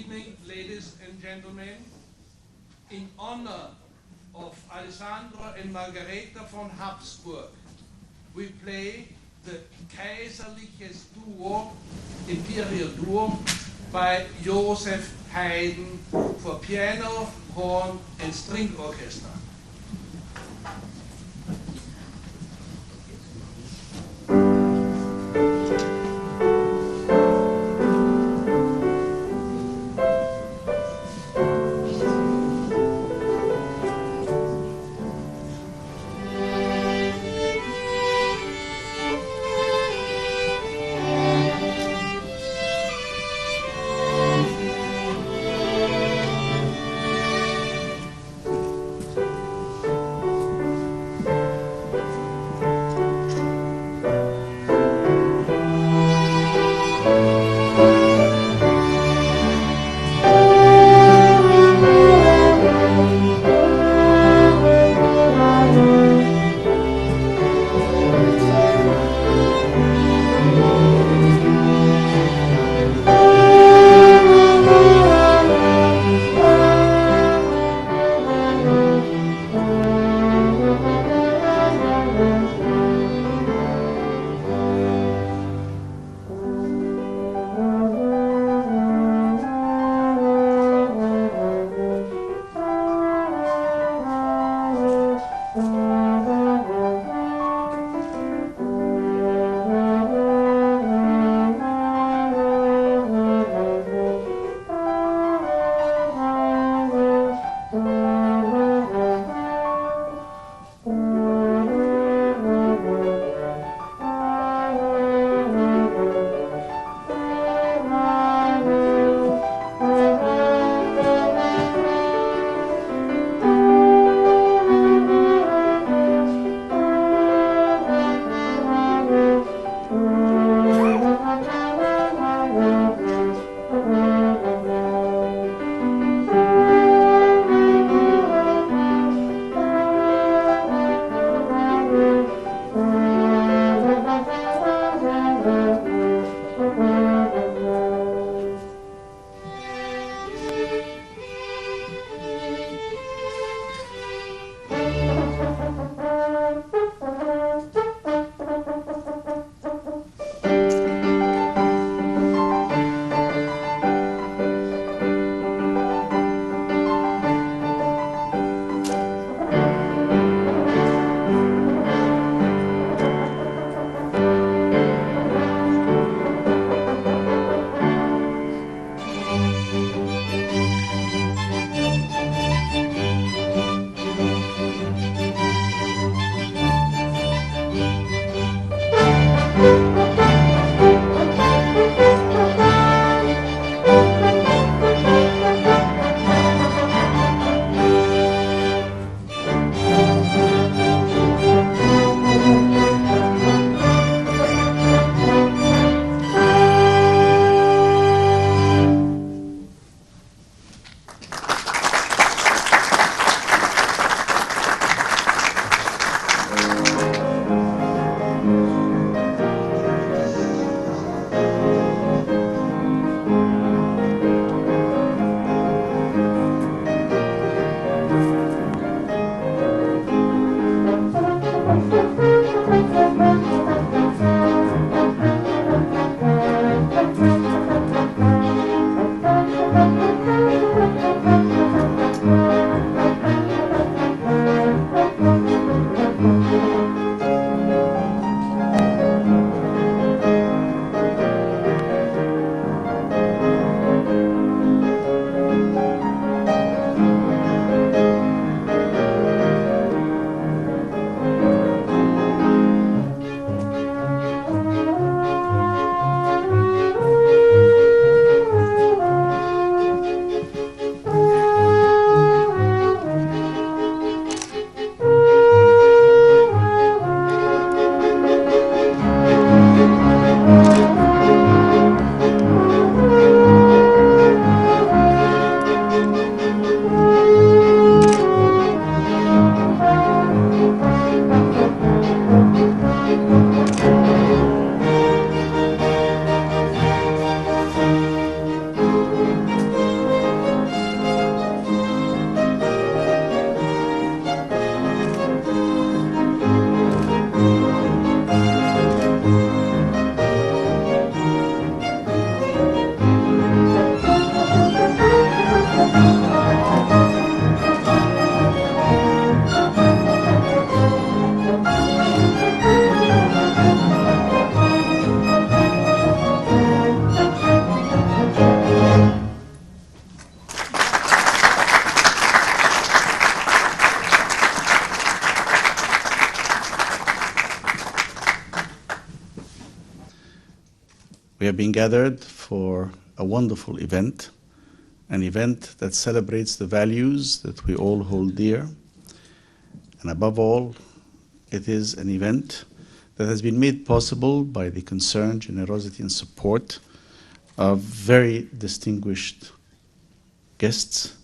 evening, ladies and gentlemen. In honor of Alessandro and Marghereta von Habsburg, we play the Kaiserliches Duo, Imperial Duo, by Joseph Haydn for piano, horn, and string orchestra. We have been gathered for a wonderful event, an event that celebrates the values that we all hold dear. And above all, it is an event that has been made possible by the concern, generosity, and support of very distinguished guests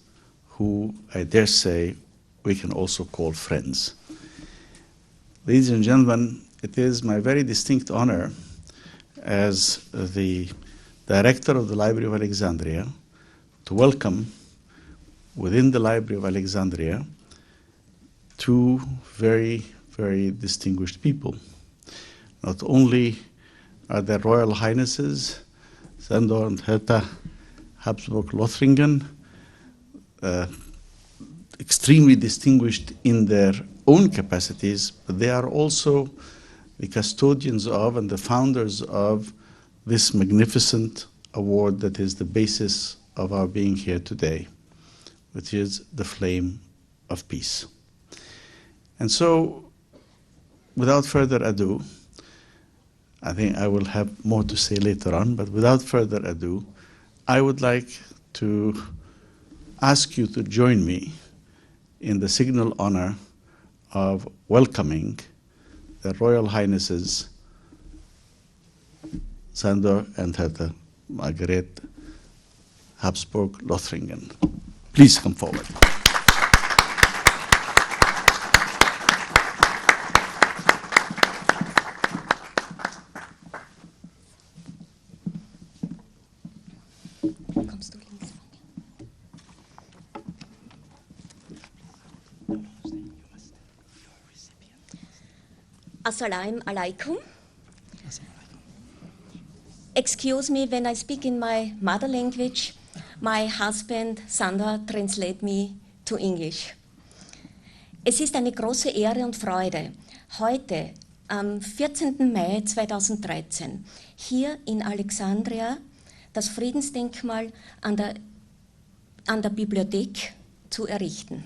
who, I dare say, we can also call friends. Ladies and gentlemen, it is my very distinct honor as the director of the Library of Alexandria to welcome within the Library of Alexandria two very, very distinguished people. Not only are their Royal Highnesses, Sándor and Heirdta Habsburg-Lothringen, extremely distinguished in their own capacities, but they are also the custodians of and the founders of this magnificent award that is the basis of our being here today, which is the Flame of Peace. And so, without further ado, I think I will have more to say later on, but without further ado, I would like to ask you to join me in the signal honor of welcoming the Royal Highnesses Sándor and Heirdta Márgriet Habsburg-Lothringen. Please come forward. Assalamu alaikum. Excuse me when I speak in my mother language. My husband Sándor translate me to English. Es ist eine große Ehre und Freude, heute am 14. Mai 2013 hier in Alexandria das Friedensdenkmal an der Bibliothek zu errichten.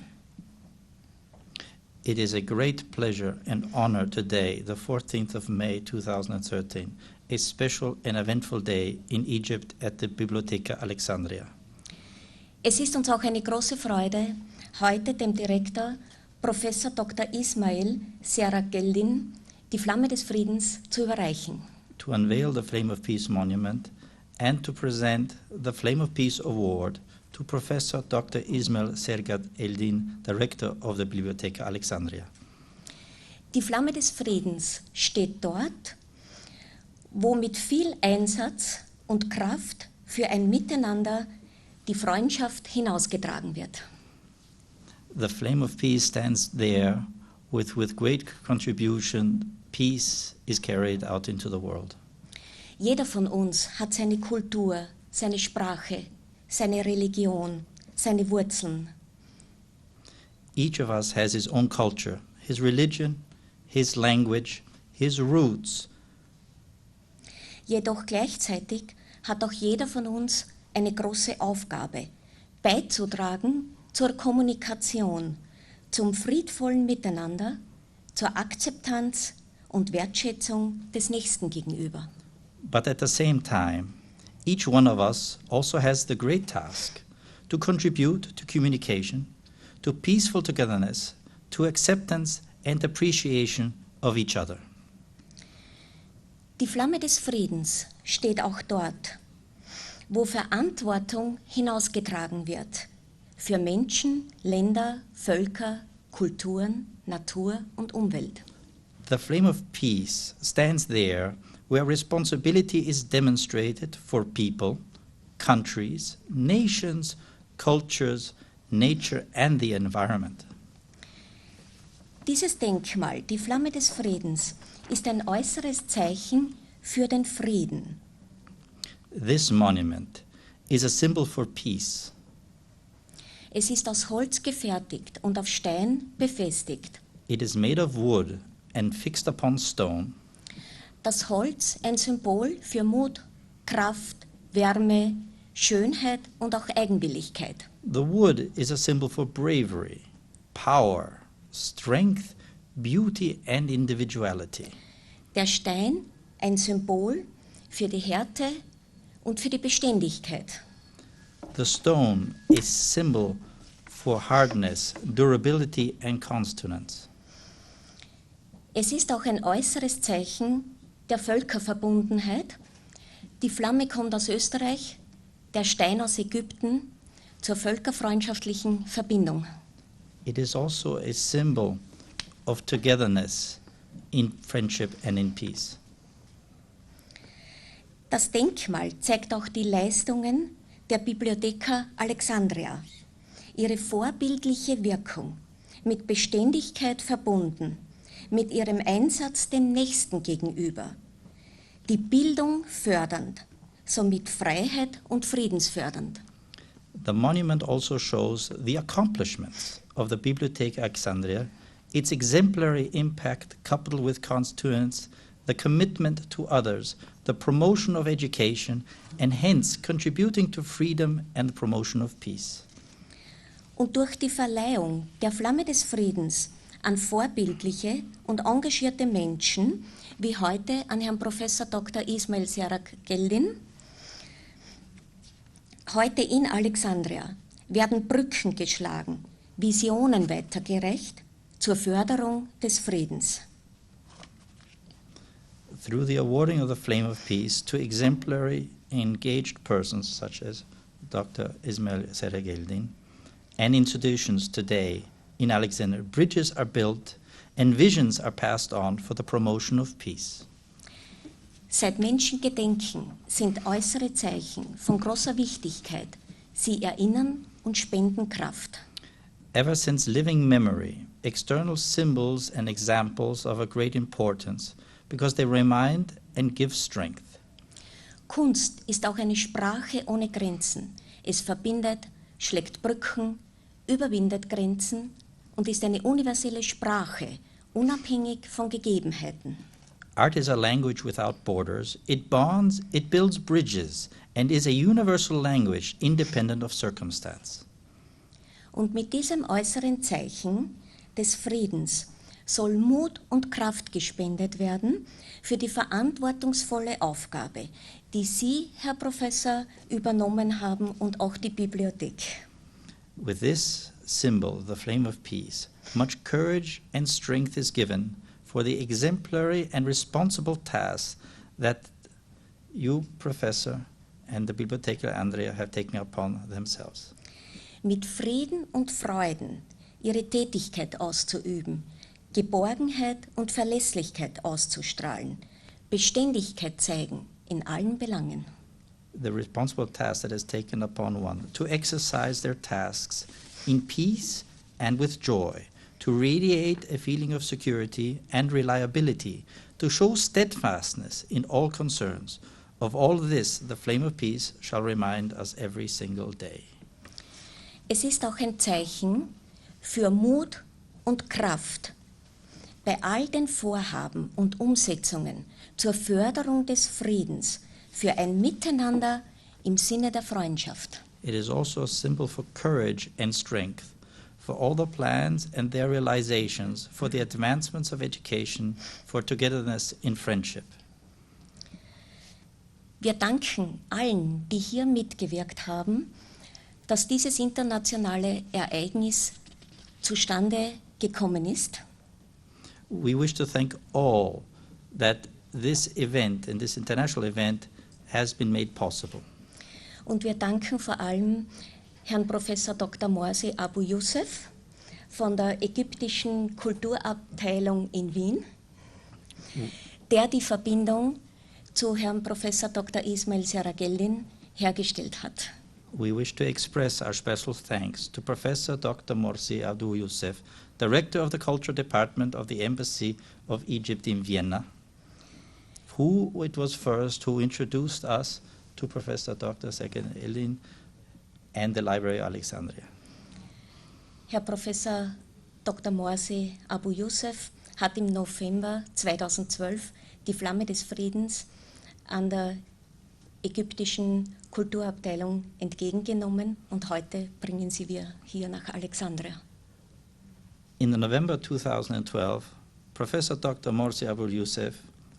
It is a great pleasure and honor today, the 14th of May 2013, a special and eventful day in Egypt at the Bibliotheca Alexandria. Es ist uns auch eine große Freude, heute dem Direktor Professor Dr. Ismail Serageldin die Flamme des Friedens zu überreichen. To unveil the Flame of Peace monument and to present the Flame of Peace award to Professor Dr. Ismail Serageldin, Director of the Bibliotheca Alexandria. Die Flamme des Friedens steht dort, wo mit viel Einsatz und Kraft für ein Miteinander die Freundschaft hinausgetragen wird. The Flame of Peace stands there with great contribution, peace is carried out into the world. Jeder von uns hat seine Kultur, seine Sprache, seine Religion, seine Wurzeln. Each of us has his own culture, his religion, his language, his roots. Jedoch gleichzeitig hat auch jeder von uns eine große Aufgabe, beizutragen zur Kommunikation, zum friedvollen Miteinander, zur Akzeptanz und Wertschätzung des Nächsten gegenüber. But at the same time, each one of us also has the great task to contribute to communication, to peaceful togetherness, to acceptance and appreciation of each other. Die Flamme des Friedens steht auch dort, wo Verantwortung hinausgetragen wird für Menschen, Länder, Völker, Kulturen, Natur und Umwelt. The Flame of Peace stands there where responsibility is demonstrated for people, countries, nations, cultures, nature and the environment. Dieses Denkmal, die Flamme des Friedens, ist ein äußeres Zeichen für den Frieden. This monument is a symbol for peace. Es ist aus Holz gefertigt und auf Stein befestigt. It is made of wood and fixed upon stone. Das Holz ein Symbol für Mut, Kraft, Wärme, Schönheit und auch Eigenwilligkeit. The wood is a symbol for bravery, power, strength, beauty and individuality. Der Stein ein Symbol für die Härte und für die Beständigkeit. The stone is symbol for hardness, durability and constance. Es ist auch ein äußeres Zeichen der Völkerverbundenheit. Die Flamme kommt aus Österreich, der Stein aus Ägypten, zur völkerfreundschaftlichen Verbindung. It is also a symbol of togetherness in friendship and in peace. Das Denkmal zeigt auch die Leistungen der Bibliotheca Alexandria, ihre vorbildliche Wirkung, mit Beständigkeit verbunden, mit ihrem Einsatz dem Nächsten gegenüber, die Bildung fördernd, somit Freiheit und friedensfördernd. The monument also shows the accomplishments of the Bibliotheca Alexandria, its exemplary impact coupled with constituents, the commitment to others, the promotion of education, and hence contributing to freedom and the promotion of peace. Und durch die Verleihung der Flamme des Friedens an vorbildliche und engagierte Menschen, wie heute an Herrn Professor Dr. Ismail Geldin, heute in Alexandria werden Brücken geschlagen, Visionen weitergereicht zur Förderung des Friedens. Through the awarding of the Flame of Peace to exemplary engaged persons such as Dr. Ismail Geldin and institutions today in Alexandria, bridges are built and visions are passed on for the promotion of peace. Seit Menschen gedenken, sind äußere Zeichen von großer Wichtigkeit. Sie erinnern und spenden Kraft. Ever since living memory, external symbols and examples of a great importance because they remind and give strength. Kunst ist auch eine Sprache ohne Grenzen. Es verbindet, schlägt Brücken, überwindet Grenzen und ist eine universelle Sprache, unabhängig von Gegebenheiten. Art is a language without borders. It bonds, it builds bridges, and is a universal language independent of circumstance. Und mit diesem äußeren Zeichen des Friedens soll Mut und Kraft gespendet werden für die verantwortungsvolle Aufgabe, die Sie, Herr Professor, übernommen haben und auch die Bibliothek. With this symbol, the flame of peace, much courage and strength is given for the exemplary and responsible task that you, Professor, and the Bibliotheca Alexandria have taken upon themselves. Mit Frieden und Freuden ihre Tätigkeit auszuüben, Geborgenheit und Verlässlichkeit auszustrahlen, Beständigkeit zeigen in allen Belangen. The responsible task that is taken upon one, to exercise their tasks in peace and with joy, to radiate a feeling of security and reliability, to show steadfastness in all concerns. Of all this, the flame of peace shall remind us every single day. Es ist auch ein Zeichen für Mut und Kraft bei all den Vorhaben und Umsetzungen zur Förderung des Friedens, für ein Miteinander im Sinne der Freundschaft. It is also a symbol for courage and strength, for all the plans and their realizations, for the advancements of education, for togetherness in friendship. Wir danken allen, die hier mitgewirkt haben, dass dieses internationale Ereignis zustande gekommen ist. We wish to thank all that this event and this international event has been made possible. Und wir danken vor allem Herrn Professor Dr. Morsi Abu Youssef von der ägyptischen Kulturabteilung in Wien, der die Verbindung zu Herrn Professor Dr. Ismail Geldin hergestellt hat. We wish to express our special thanks to Professor Dr. Morsi Abu Youssef, Director of the Culture Department of the Embassy of Egypt in Vienna, who it was first who introduced us to Professor Dr. Geldin and the Library of Alexandria. Herr Professor Dr. Morsi Abu Youssef hat im November 2012 die Flamme des Friedens an der ägyptischen Kulturabteilung entgegengenommen und heute bringen sie wir hier nach Alexandria. In November 2012, Professor Dr. Morsi Abu Youssef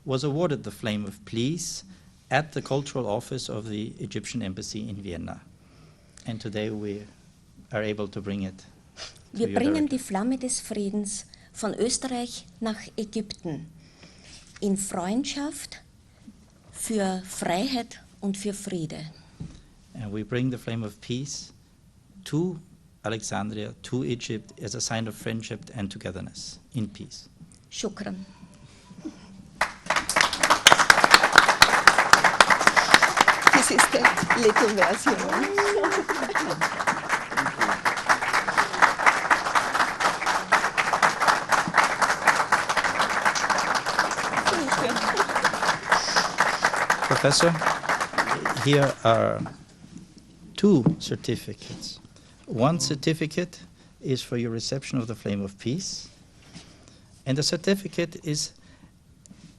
was awarded the Flame of Peace at the cultural office of the Egyptian embassy in Vienna. And today we are able to bring it to Wir you bringen directly. die Flamme des Friedens von Österreich nach Ägypten in Freundschaft, für Freiheit und für Friede. And we bring the flame of peace to Alexandria, to Egypt, as a sign of friendship and togetherness in peace. Shukran. This is the little version. Professor, here are two certificates. One certificate is for your reception of the flame of peace, and the certificate is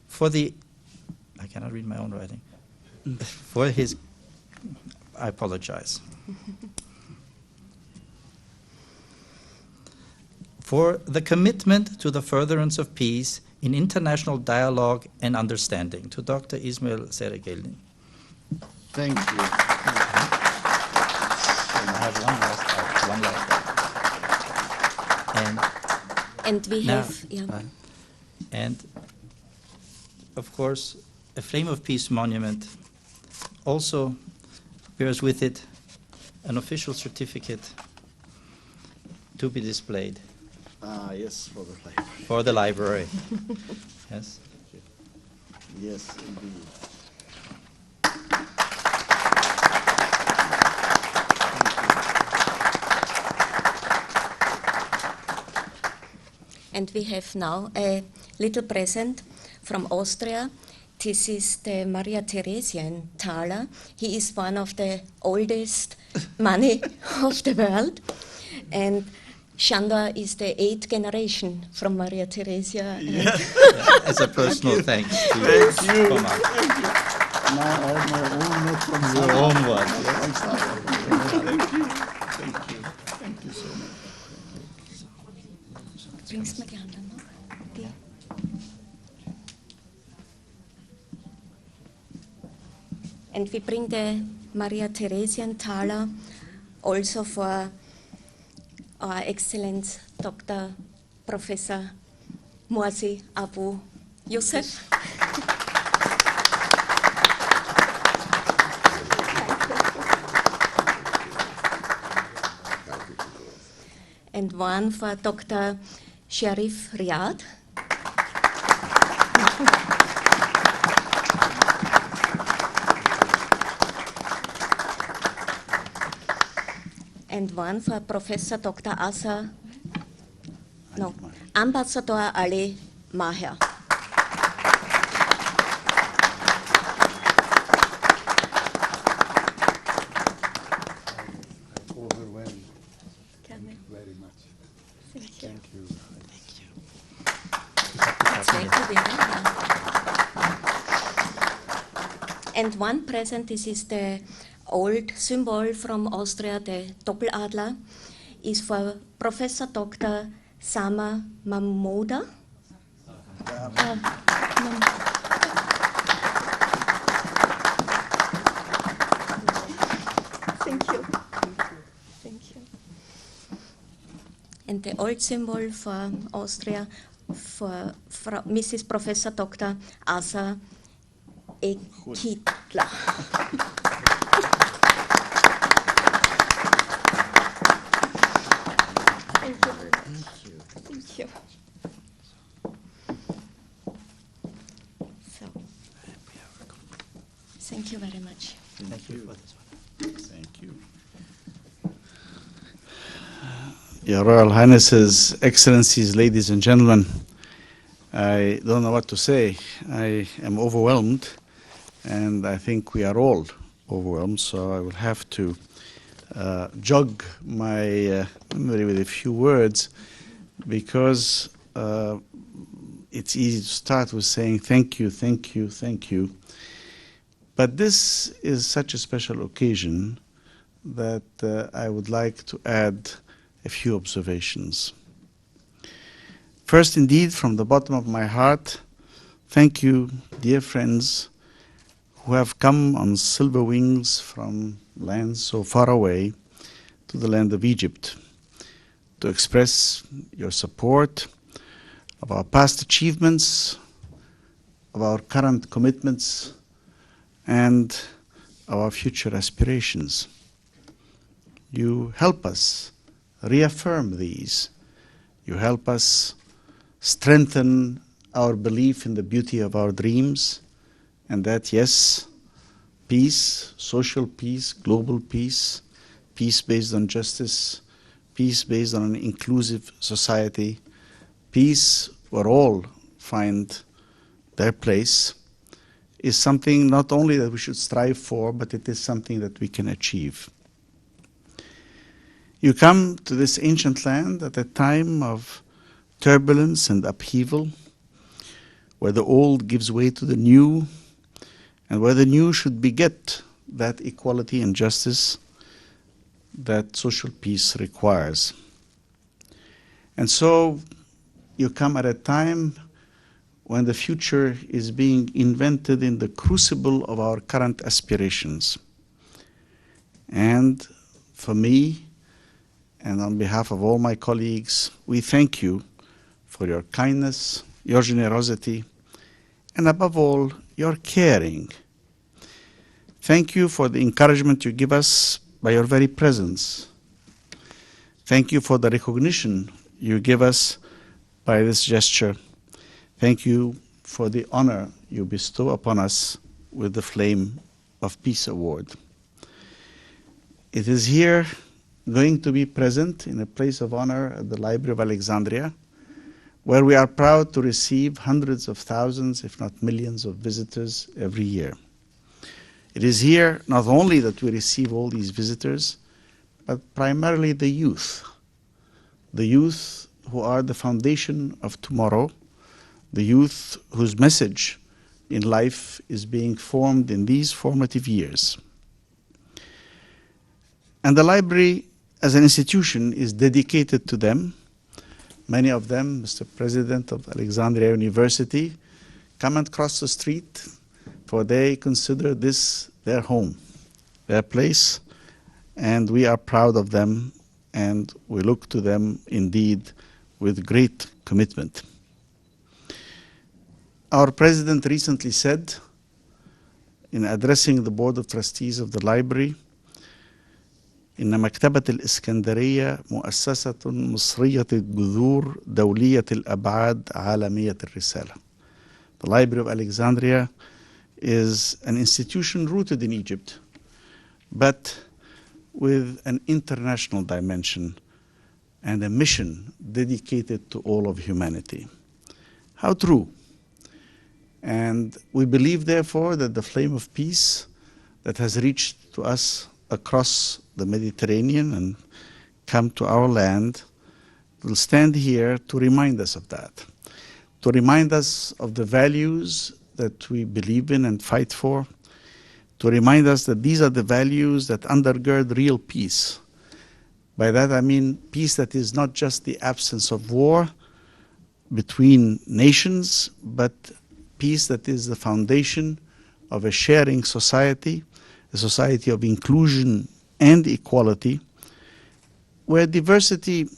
for the, I cannot read my own writing, for his, I apologize. For the commitment to the furtherance of peace in international dialogue and understanding, to Dr. Ismail Seregelin. Thank you. I have one last. And we Now, have, yeah. And of course, a Flame of Peace monument also bears with it an official certificate to be displayed Yes, for the library. for the library. Yes. Yes, indeed. And we have now a little present from Austria. This is the Maria Theresian thaler. He is one of the oldest money of the world. And Chandra is the 8th generation from Maria Theresia. Yeah. As a personal thanks to Thank you. Thomas. Thank you. Now I have my own note from Your Zara. own one. Thank you. Thank you. Thank you so much. Bringst mir die anderen noch? Die. And we bring the Maria Theresian thaler also for our Excellence Dr. Professor Morsi Abu Youssef. And one for Dr. Sharif Riyad. And one for Professor Dr. Ambassador Ali Maher. Overwhelmed. Very much. Thank you. Thank you. Thank you very much. And one present, this is the old symbol from Austria, the Doppeladler, is for Professor Dr. Sama Mahmouda. Thank you. Thank you. And the old symbol for Austria for Mrs. Professor Dr. Asa Ekitla. Thank you very much. Thank you. So, thank you very much. Thank you for this one. Thank you. Your Royal Highnesses, Excellencies, ladies and gentlemen, I don't know what to say. I am overwhelmed, and I think we are all overwhelmed, so I will have to jog my memory with a few words, because it's easy to start with saying thank you, thank you, thank you. But this is such a special occasion that I would like to add a few observations. First, indeed, from the bottom of my heart, thank you, dear friends, who have come on silver wings from lands so far away to the land of Egypt to express your support of our past achievements, of our current commitments, and our future aspirations. You help us reaffirm these. You help us strengthen our belief in the beauty of our dreams, and that, yes, peace, social peace, global peace, peace based on justice, peace based on an inclusive society, peace where all find their place, is something not only that we should strive for, but it is something that we can achieve. You come to this ancient land at a time of turbulence and upheaval, where the old gives way to the new, and where the new should beget that equality and justice that social peace requires. And so you come at a time when the future is being invented in the crucible of our current aspirations. And for me, and on behalf of all my colleagues, we thank you for your kindness, your generosity, and above all, your caring. Thank you for the encouragement you give us by your very presence. Thank you for the recognition you give us by this gesture. Thank you for the honor you bestow upon us with the Flame of Peace Award. It is here going to be present in a place of honor at the Library of Alexandria, where we are proud to receive hundreds of thousands, if not millions, of visitors every year. It is here not only that we receive all these visitors, but primarily the youth who are the foundation of tomorrow, the youth whose message in life is being formed in these formative years. And the library as an institution is dedicated to them. Many of them, Mr. President of Alexandria University, come and cross the street, for they consider this their home, their place, and we are proud of them, and we look to them indeed with great commitment. Our president recently said, in addressing the Board of Trustees of the library, إن مكتبة الإسكندرية مؤسسة مصرية الجذور دولية الأبعاد عالمية الرسالة. The Library of Alexandria is an institution rooted in Egypt, but with an international dimension and a mission dedicated to all of humanity. How true. And we believe, therefore, that the flame of peace that has reached to us across the Mediterranean and come to our land will stand here to remind us of that, to remind us of the values that we believe in and fight for, to remind us that these are the values that undergird real peace. By that I mean peace that is not just the absence of war between nations, but peace that is the foundation of a sharing society, a society of inclusion and equality, where diversity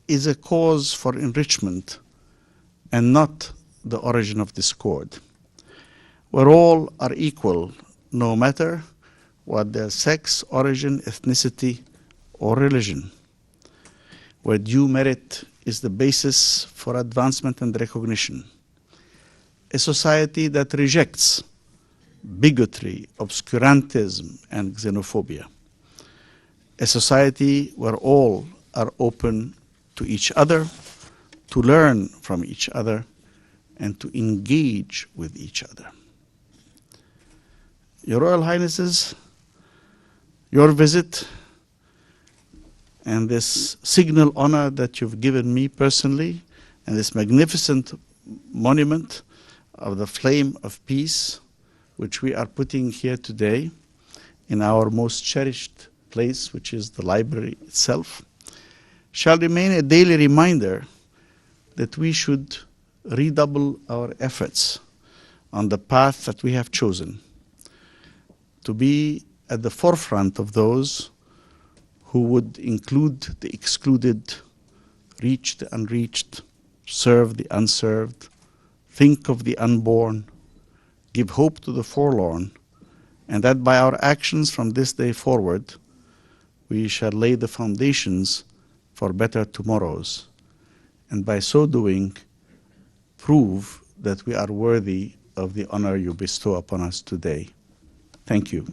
is a cause for enrichment and not the origin of discord, where all are equal, no matter what their sex, origin, ethnicity, or religion, where due merit is the basis for advancement and recognition, a society that rejects bigotry, obscurantism, and xenophobia, a society where all are open to each other, to learn from each other, and to engage with each other. Your Royal Highnesses, your visit and this signal honor that you've given me personally, and this magnificent monument of the flame of peace, which we are putting here today in our most cherished place, which is the library itself, shall remain a daily reminder that we should redouble our efforts on the path that we have chosen, to be at the forefront of those who would include the excluded, reach the unreached, serve the unserved, think of the unborn, give hope to the forlorn, and that by our actions from this day forward, we shall lay the foundations for better tomorrows, and by so doing, prove that we are worthy of the honor you bestow upon us today. Thank you.